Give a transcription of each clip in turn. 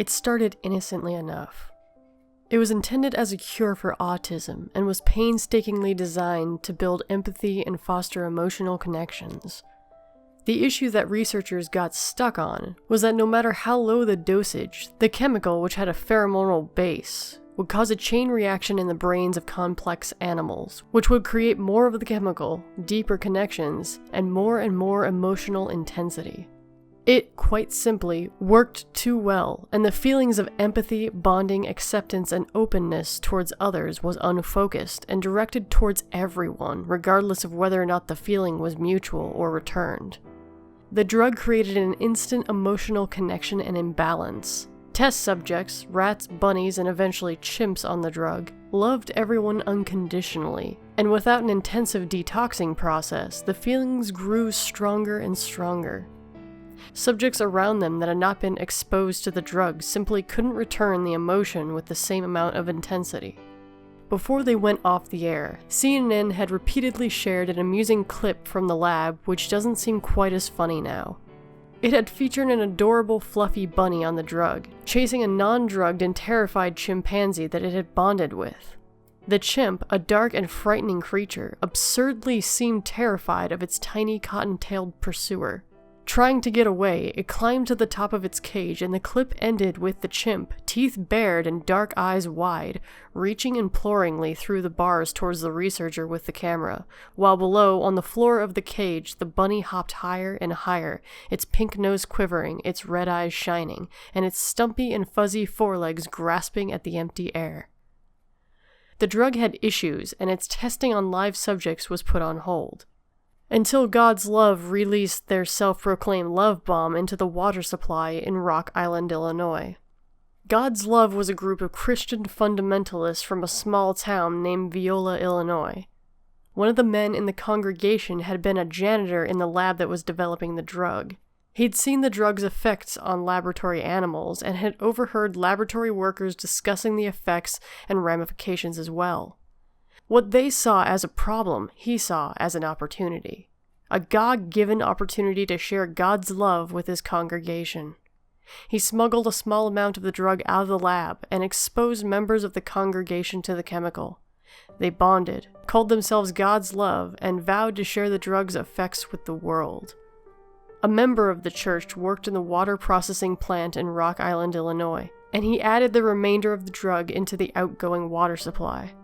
It started innocently enough. It was intended as a cure for autism and was painstakingly designed to build empathy and foster emotional connections. The issue that researchers got stuck on was that no matter how low the dosage, the chemical, which had a pheromonal base, would cause a chain reaction in the brains of complex animals, which would create more of the chemical, deeper connections, and more emotional intensity. It, quite simply, worked too well, and the feelings of empathy, bonding, acceptance, and openness towards others was unfocused and directed towards everyone, regardless of whether or not the feeling was mutual or returned. The drug created an instant emotional connection and imbalance. Test subjects, rats, bunnies, and eventually chimps on the drug, loved everyone unconditionally, and without an intensive detoxing process, the feelings grew stronger and stronger. Subjects around them that had not been exposed to the drug simply couldn't return the emotion with the same amount of intensity. Before they went off the air, CNN had repeatedly shared an amusing clip from the lab which doesn't seem quite as funny now. It had featured an adorable fluffy bunny on the drug, chasing a non-drugged and terrified chimpanzee that it had bonded with. The chimp, a dark and frightening creature, absurdly seemed terrified of its tiny cotton-tailed pursuer. Trying to get away, it climbed to the top of its cage, and the clip ended with the chimp, teeth bared and dark eyes wide, reaching imploringly through the bars towards the researcher with the camera, while below, on the floor of the cage, the bunny hopped higher and higher, its pink nose quivering, its red eyes shining, and its stumpy and fuzzy forelegs grasping at the empty air. The drug had issues, and its testing on live subjects was put on hold. Until God's Love released their self-proclaimed love bomb into the water supply in Rock Island, Illinois. God's Love was a group of Christian fundamentalists from a small town named Viola, Illinois. One of the men in the congregation had been a janitor in the lab that was developing the drug. He'd seen the drug's effects on laboratory animals and had overheard laboratory workers discussing the effects and ramifications as well. What they saw as a problem, he saw as an opportunity. A God-given opportunity to share God's love with his congregation. He smuggled a small amount of the drug out of the lab and exposed members of the congregation to the chemical. They bonded, called themselves God's Love, and vowed to share the drug's effects with the world. A member of the church worked in the water processing plant in Rock Island, Illinois, and he added the remainder of the drug into the outgoing water supply.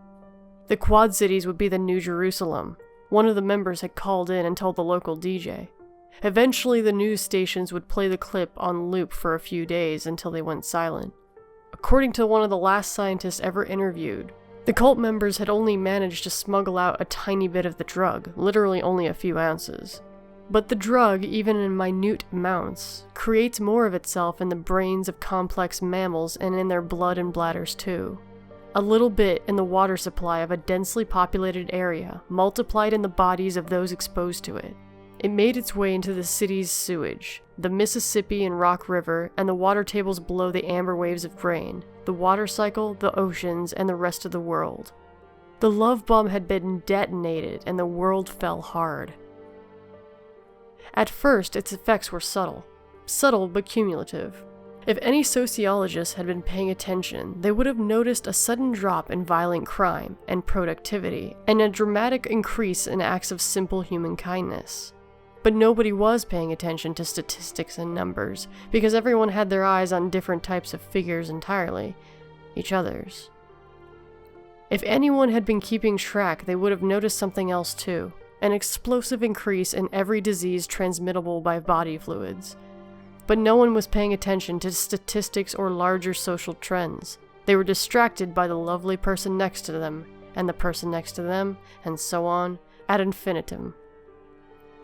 The Quad Cities would be the New Jerusalem. One of the members had called in and told the local DJ. Eventually, the news stations would play the clip on loop for a few days until they went silent. According to one of the last scientists ever interviewed, the cult members had only managed to smuggle out a tiny bit of the drug, literally only a few ounces. But the drug, even in minute amounts, creates more of itself in the brains of complex mammals and in their blood and bladders too. A little bit in the water supply of a densely populated area, multiplied in the bodies of those exposed to it. It made its way into the city's sewage, the Mississippi and Rock River, and the water tables below the amber waves of grain, the water cycle, the oceans, and the rest of the world. The love bomb had been detonated, and the world fell hard. At first, its effects were subtle but cumulative. If any sociologists had been paying attention, they would have noticed a sudden drop in violent crime and productivity, and a dramatic increase in acts of simple human kindness. But nobody was paying attention to statistics and numbers, because everyone had their eyes on different types of figures entirely, each other's. If anyone had been keeping track, they would have noticed something else too, an explosive increase in every disease transmittable by body fluids. But no one was paying attention to statistics or larger social trends. They were distracted by the lovely person next to them, and the person next to them, and so on, ad infinitum.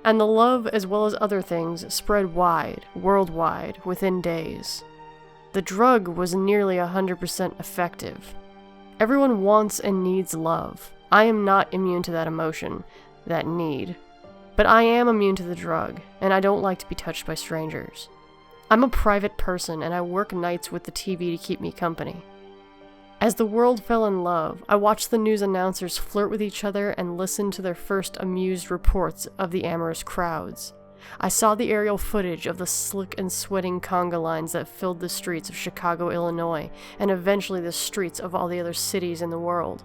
And the love, as well as other things, spread wide, worldwide, within days. The drug was nearly 100% effective. Everyone wants and needs love. I am not immune to that emotion, that need. But I am immune to the drug, and I don't like to be touched by strangers. I'm a private person, and I work nights with the TV to keep me company. As the world fell in love, I watched the news announcers flirt with each other and listened to their first amused reports of the amorous crowds. I saw the aerial footage of the slick and sweating conga lines that filled the streets of Chicago, Illinois, and eventually the streets of all the other cities in the world.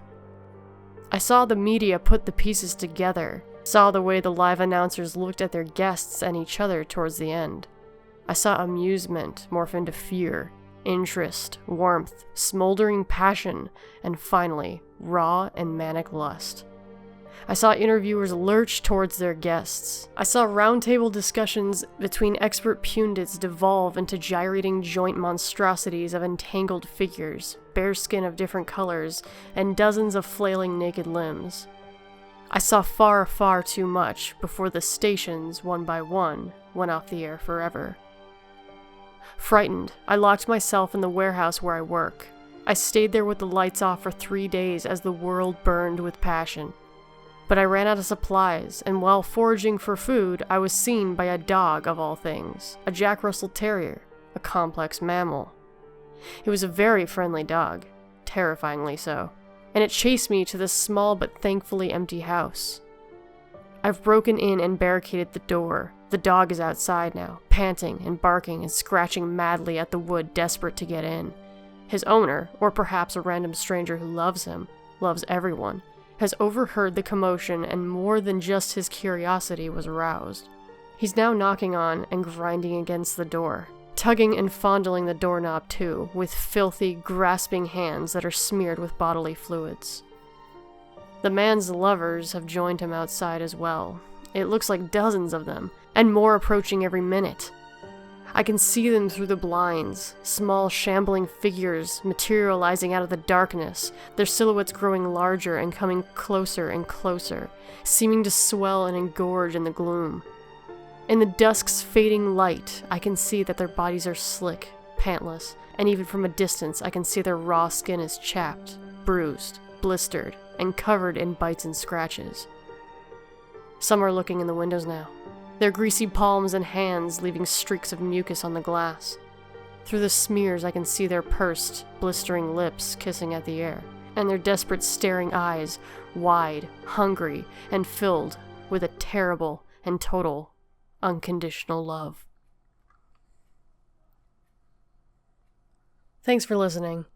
I saw the media put the pieces together, saw the way the live announcers looked at their guests and each other towards the end. I saw amusement morph into fear, interest, warmth, smoldering passion, and finally, raw and manic lust. I saw interviewers lurch towards their guests. I saw roundtable discussions between expert pundits devolve into gyrating joint monstrosities of entangled figures, bare skin of different colors, and dozens of flailing naked limbs. I saw far, far too much before the stations, one by one, went off the air forever. Frightened, I locked myself in the warehouse where I work. I stayed there with the lights off for 3 days as the world burned with passion. But I ran out of supplies, and while foraging for food, I was seen by a dog of all things, a Jack Russell Terrier, a complex mammal. It was a very friendly dog, terrifyingly so, and it chased me to this small but thankfully empty house. I've broken in and barricaded the door. The dog is outside now, panting and barking and scratching madly at the wood, desperate to get in. His owner, or perhaps a random stranger who loves him, loves everyone, has overheard the commotion, and more than just his curiosity was aroused. He's now knocking on and grinding against the door, tugging and fondling the doorknob too, with filthy, grasping hands that are smeared with bodily fluids. The man's lovers have joined him outside as well. It looks like dozens of them, and more approaching every minute. I can see them through the blinds, small shambling figures materializing out of the darkness, their silhouettes growing larger and coming closer and closer, seeming to swell and engorge in the gloom. In the dusk's fading light, I can see that their bodies are slick, pantless, and even from a distance I can see their raw skin is chapped, bruised, blistered, and covered in bites and scratches. Some are looking in the windows now, their greasy palms and hands leaving streaks of mucus on the glass. Through the smears I can see their pursed, blistering lips kissing at the air, and their desperate staring eyes, wide, hungry, and filled with a terrible and total, unconditional love. Thanks for listening.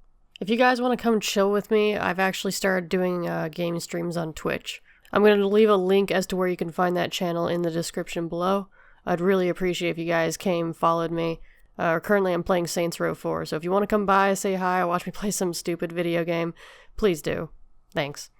If you guys want to come chill with me, I've actually started doing game streams on Twitch. I'm going to leave a link as to where you can find that channel in the description below. I'd really appreciate if you guys came, followed me. Currently I'm playing Saints Row 4, so if you want to come by, say hi, or watch me play some stupid video game, please do. Thanks.